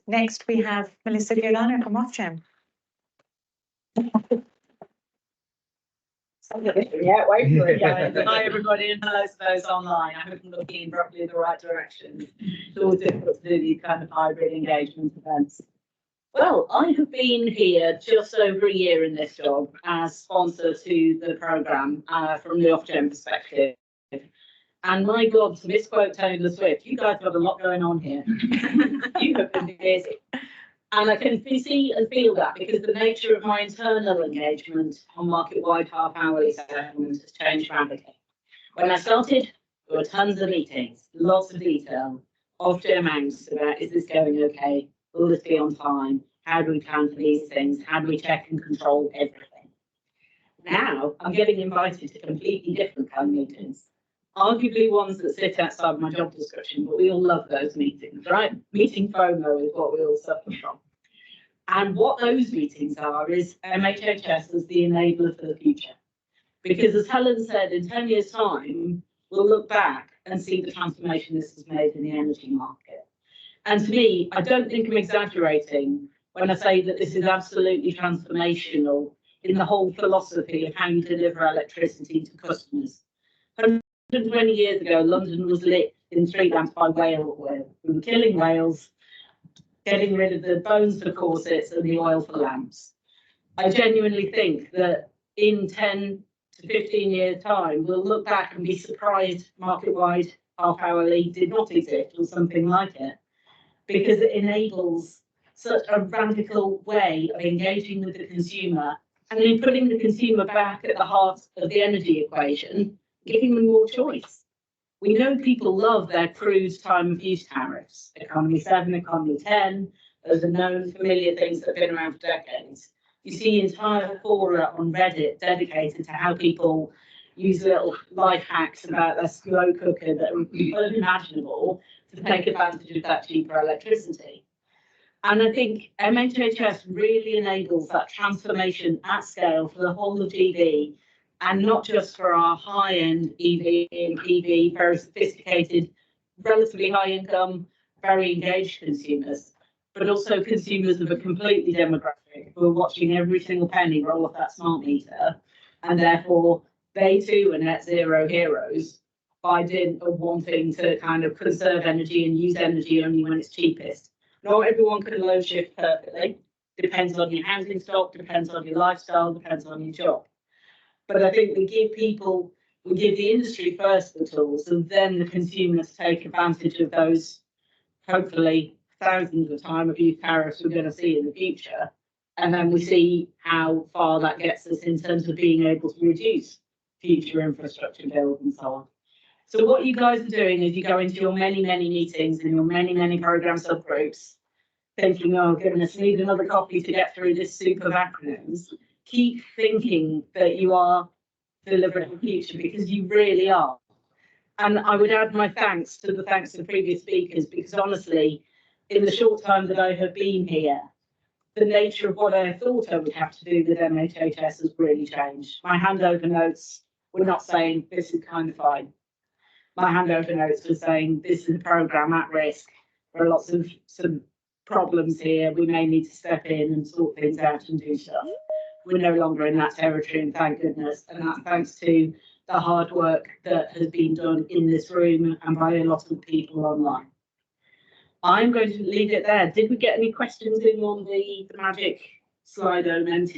next we have Melissa Giolano from Ofgem. Yeah, wait for it, guys. Hi, everybody, and hello to those online. I hope I'm looking in roughly the right direction. It's always difficult to do these kind of hybrid engagement events. Well, I have been here just over a year in this job as sponsor to the programme from the Ofgem perspective. And my God, to misquote Taylor Swift, you guys have a lot going on here. You have been busy. And I can see and feel that because the nature of my internal engagement on market-wide half-hourly settlement has changed radically. When I started, there were tons of meetings, lots of detail, Ofgem angst about, is this going okay? Will this be on time? How do we plan for these things? How do we check and control everything? Now, I'm getting invited to completely different kind of meetings. Arguably ones that sit outside my job description, but we all love those meetings, right? Meeting FOMO is what we all suffer from. And what those meetings are is MHHS as the enabler for the future. Because as Helen said, in 10 years' time, we'll look back and see the transformation this has made in the energy market. And to me, I don't think I'm exaggerating when I say that this is absolutely transformational in the whole philosophy of how you deliver electricity to customers. 120 years ago, London was lit in street lamps by whale oil. We were killing whales, getting rid of the bones for corsets and the oil for lamps. I genuinely think that in 10 to 15 years' time, we'll look back and be surprised market-wide half-hourly did not exist or something like it, because it enables such a radical way of engaging with the consumer and then putting the consumer back at the heart of the energy equation, giving them more choice. We know people love their crude time of use tariffs, economy 7, economy 10, those are known familiar things that have been around for decades. You see entire fora on Reddit dedicated to how people use little life hacks about their slow cooker that would be unimaginable to take advantage of that cheaper electricity. And I think MHHS really enables that transformation at scale for the whole of GB, and not just for our high-end EV and PV, very sophisticated, relatively high-income, very engaged consumers, but also consumers of a completely demographic who are watching every single penny roll off that smart meter, and therefore they too are net zero heroes by dint of wanting to kind of conserve energy and use energy only when it's cheapest. Not everyone can load shift perfectly. Depends on your housing stock, depends on your lifestyle, depends on your job. But I think we give the industry first the tools and then the consumer to take advantage of those, hopefully, thousands of time of use tariffs we're going to see in the future. And then we see how far that gets us in terms of being able to reduce future infrastructure bills and so on. So what you guys are doing is you go into your many, many meetings and your many, many program subgroups, thinking, oh, goodness, need another copy to get through this soup of acronyms. Keep thinking that you are delivering the future, because you really are. And I would add my thanks to the thanks of previous speakers, because honestly, in the short time that I have been here, the nature of what I thought I would have to do with MHHS has really changed. My handover notes were not saying this is kind of fine. My handover notes were saying this is a programme at risk. There are lots of some problems here. We may need to step in and sort things out and do stuff. We're no longer in that territory, and thank goodness. And that's thanks to the hard work that has been done in this room and by a lot of people online. I'm going to leave it there. Did we get any questions in on the magic Slido Menti?